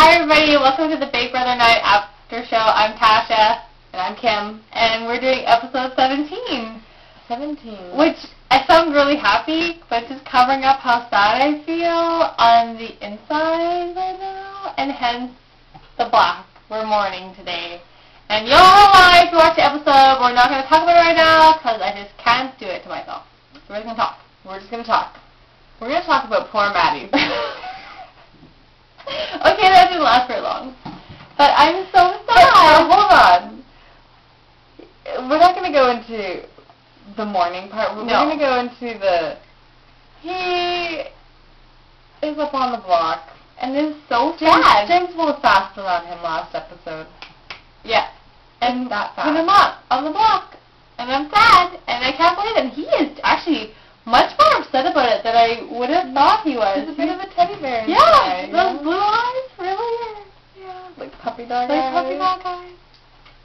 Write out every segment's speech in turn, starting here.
Hi everybody, welcome to the Big Brother Night Aftershow. I'm Tasha. And I'm Kim. And we're doing episode 17. 17. Which, I sound really happy, but just covering up how sad I feel on the inside right now, and hence the black. We're mourning today. And you'll know why if you watch the episode. We're not going to talk about it right now, because I just can't do it to myself. So we're just going to talk. We're just going to talk. We're going to talk about poor Maddie. Okay, that didn't last very long. But I'm so sad. Hold on. We're not going to go into the morning part. We're going to go into the... He is up on the block. And it's so sad. James was faster on him last episode. Yeah. And that fast. put him up on the block. And I'm sad. And I can't believe it. He is actually much more upset about it than I would have thought he was. He's a bit of a teddy bear. Yeah. Those blue eyes, really? Yeah. Like puppy dog eyes. Like puppy dog eyes.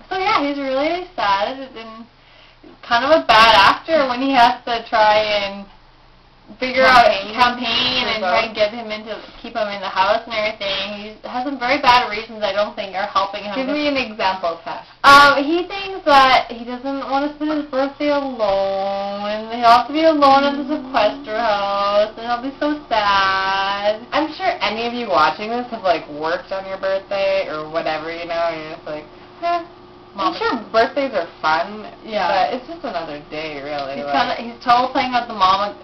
So yeah, he's really sad and kind of a bad actor when he has to try and figure out a campaign and try and get him keep him in the house and everything. He has some very bad reasons I don't think are helping him. Give me an example, Tash. He thinks that he doesn't want to spend his birthday alone, and he'll have to be alone in the sequester house, and he'll be so sad. I'm sure any of you watching this have, like, worked on your birthday or whatever, you know, and you're just like, I'm sure birthdays are fun, but it's just another day, really. He's totally playing out the mom's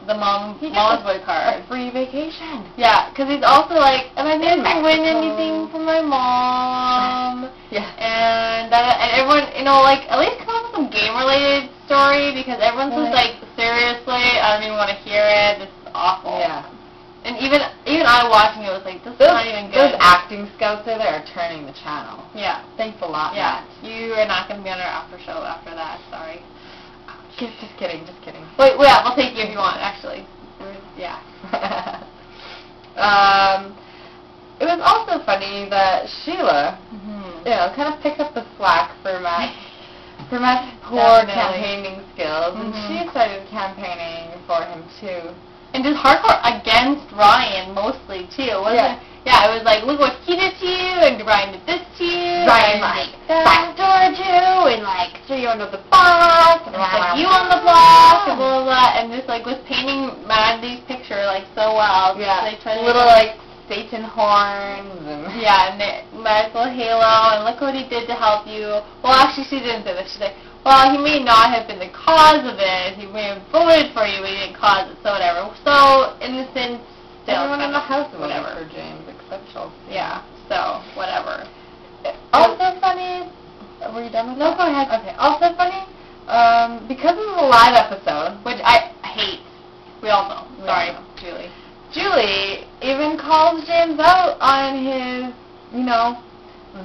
boy card. A free vacation. Yeah, because he's also like, and I didn't win anything from my mom. Yeah. And everyone, you know, like, at least come up with some game-related story, because everyone's just like, seriously, I don't even want to hear it. This is awful. Yeah. And even I watching it was like, this is not even good. Those acting scouts are there turning the channel. Yeah. Thanks a lot, Yeah. Matt. You are not going to be on our after show after that. Sorry. Just kidding. Wait, yeah, we'll take you if you want, actually. Yeah. It was also funny that Sheila, you know, kind of picked up the slack for Matt's poor campaigning skills, and she started campaigning for him too. And just hardcore against Ryan, mostly, too, wasn't it? Yeah, it was like, look what he did to you, and Ryan did this to you. Ryan, like, backdoored you, and, like, threw you under the bus, and like, you on the block, and blah, blah, blah, and just, like, was painting Maddie's picture, like, so well. Yeah, like, little, like, Satan horns, and... Yeah, and Maddie's little halo, and look what he did to help you. Well, actually, she didn't say that. She's like, well, he may not have been the cause of it. He may have voted for you, but he didn't cause it, so whatever. So, innocent, still. Everyone in the house voted for James, except Chelsea. Yeah, so, whatever. Also funny... Were you done with that? No, go ahead. Okay, also funny, because it was a live episode, which I hate. We all know. Sorry, Julie. Julie even calls James out on his, you know,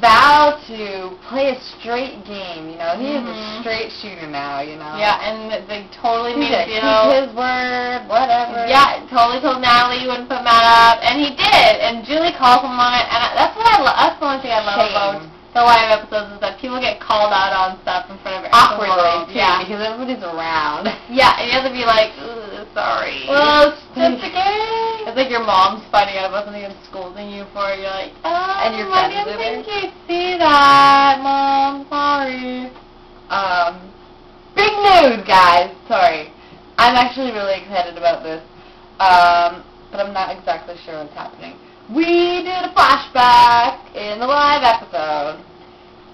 vow to play a straight game, you know. He is a straight shooter now, you know. Yeah, and they totally made it keep his word, whatever. Yeah, totally told Natalie he wouldn't put Matt up, and he did, and Julie calls him on it, and that's what I love. That's the one thing I love about the live episodes is that people get called out on stuff in front of awkwardly, world. Yeah, because everybody's around. Yeah, and you have to be like, ooh, sorry. Well, it's okay. It's like your mom's finding out about something and scolding you for it. You're like, oh, and your I friends didn't think you'd see that, Mom. Sorry. Big news, guys. Sorry. I'm actually really excited about this, but I'm not exactly sure what's happening. We did a flashback in the live episode,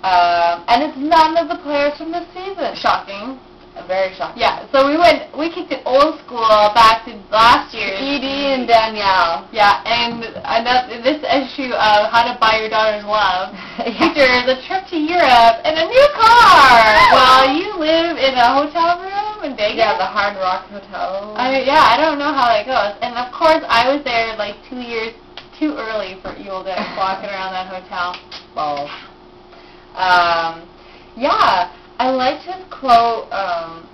and it's none of the players from this season. Shocking. Very shocking. Yeah, so we kicked it old school back to last year. Edie and Danielle. Yeah, and this issue of How to Buy Your Daughter's Love features a trip to Europe and a new car while you live in a hotel room in Vegas. Yeah, the Hard Rock Hotel. I don't know how that goes. And of course, I was there like 2 years too early for Evil Dead walking around that hotel. Balls. Yeah, I liked his quote. I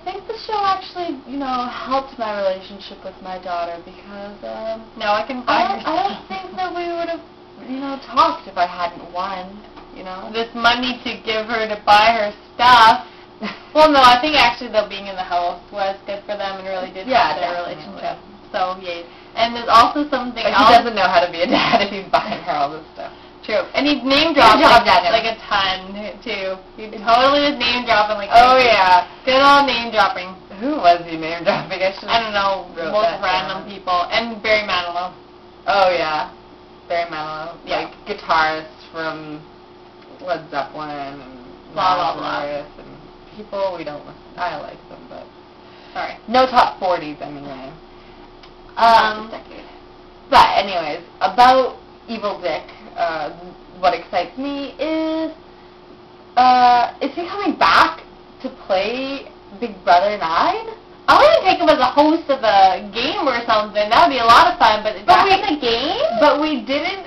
think the show actually, you know, helped my relationship with my daughter because no, I can buy her. I don't think that we would have, you know, talked if I hadn't won. You know, this money to give her to buy her stuff. Well, no, I think actually though being in the house was good for them and really did help their relationship. So, yay. And there's also something But else. he doesn't know how to be a dad if he's buying her all this stuff. True. And he name dropped Good job, like Daniel. a ton, too. He totally was name dropping like Oh, crazy. yeah. Good old name dropping. Who was he name dropping? I don't know, most random people. And Barry Manilow. Oh, yeah. Barry Manilow. Yeah. Like, guitarist from Led Zeppelin and Blah, blah, blah. Nazareth and people we don't listen. I like them, but Sorry. no top 40s anyway. This decade. But anyways, about Evil Dick, what excites me is he coming back to play Big Brother 9? I want to take him as a host of a game or something. That would be a lot of fun. But back in the game? But we didn't,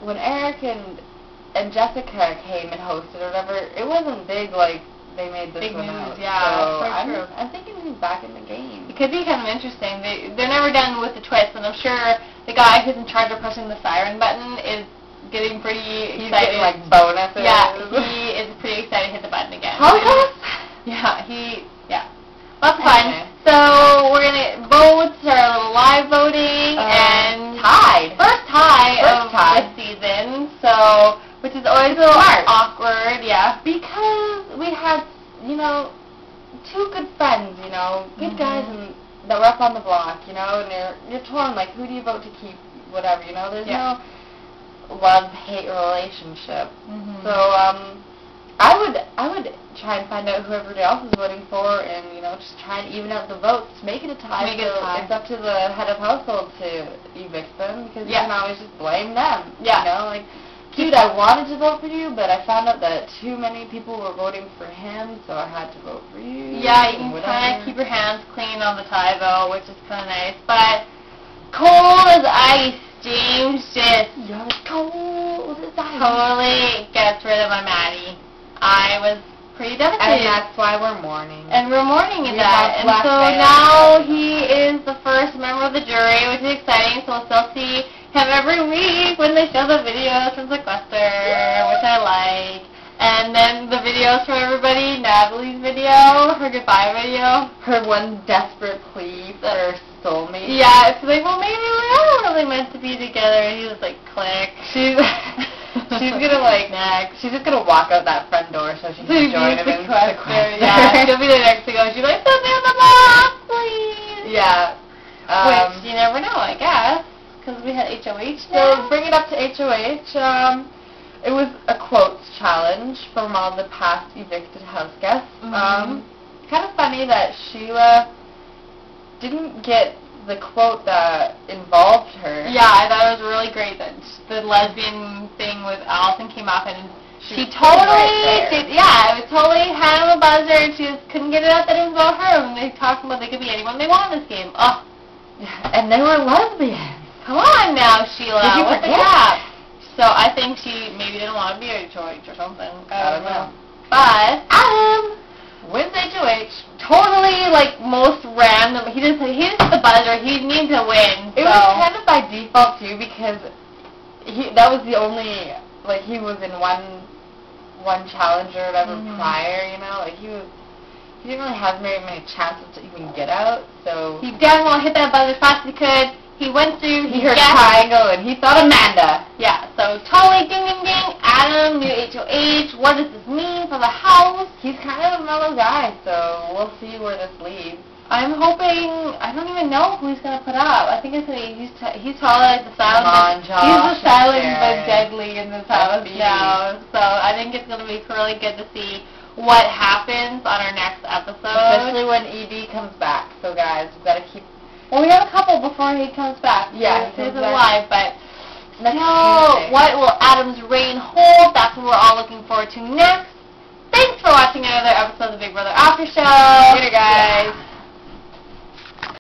when Eric and Jessica came and hosted or whatever, it wasn't big like they made this Big one news, out. yeah, So that's true. I'm thinking he's back in the game. It could be kind of interesting. They're never done with the twist, and I'm sure the guy who's in charge of pressing the siren button is getting pretty He's excited. getting like bonuses. Yeah, he is pretty excited to hit the button again. Holocaust? Yeah. Lots of fun. Okay. So we're going to vote, our little live voting, and tied. first tie First of tie. the season, so, which is always a little Smart. awkward, yeah. Because we had, two good friends, good guys Mhm. that were up on the block, and you're torn, like, who do you vote to keep, whatever, there's Yeah. no love-hate relationship. Mhm. So, I would try and find out who everybody else is voting for and, just try and even out the votes, make it a tie. Make it a So tie. it's up to the head of household to evict them because Yeah. you can always just blame them. Yeah. Like, dude, I wanted to vote for you, but I found out that too many people were voting for him, so I had to vote for you. Yeah, you and can kind whatever. of keep your hands clean on the tie, though, which is kind of nice. But cold as ice, James just You're cold as ice. totally gets rid of my Maddie. I was pretty devastated. And that's why we're mourning. And we're mourning in We that. have And black so male. now he is the first member of the jury, which is exciting. So we'll still see him every week when they show the videos from Sequester, which I like. And then the videos from everybody, Natalie's video, her goodbye video. Her one desperate plea for her soulmate. Yeah, it's like, well, maybe we are really meant to be together. And he was like, click. She's gonna next. she's just gonna walk out that front door so she can join him in Sequester. Yeah, she'll be the next to go. She'll be like, put me on the box, please. Yeah. Which you never know, I guess, because we had HOH. So bring it up to HOH. It was a quotes challenge from all the past evicted house guests. Mhm. Kind of funny that Sheila didn't get the quote that involved her. Yeah, I thought it was really great that the lesbian thing with Allison came up, and she was totally right there. did. Yeah, it was totally had on the buzzer, and she just couldn't get it out that it was about her. And they talked about they could be anyone they want in this game. Oh, And they were lesbians. come on now, Sheila. Did you What the forget? crap? So I think she maybe didn't want to be a HOH or something. I don't know. But Adam wins HOH. totally most random. He didn't hit the buzzer. He needed to win. It so. was kind of by default too because that was the only he was in one challenge or whatever Mhm. prior, he didn't really have very many chances to even get out, so He definitely hit that buzzer as fast as he could. He went through. he heard guessed. triangle and he thought Amanda. Yeah, so totally ding ding ding. Adam, new HOH. What does this mean for the house? He's kind of a mellow guy, so we'll see where this leads. I'm hoping. I don't even know who he's gonna put up. I think it's gonna be he's probably like the silent. Come on, he's Josh, the silent that's but Jared. deadly in this house That's now. So I think it's gonna be really good to see what happens on our next episode. Especially when ED comes back. So guys, we've got to keep. Well, we have a couple before he comes back. Yeah, he he's comes back. alive, but Next so Tuesday. what will Adam's reign hold? That's what we're all looking forward to next. Thanks for watching another episode of the Big Brother After Show. Later, guys.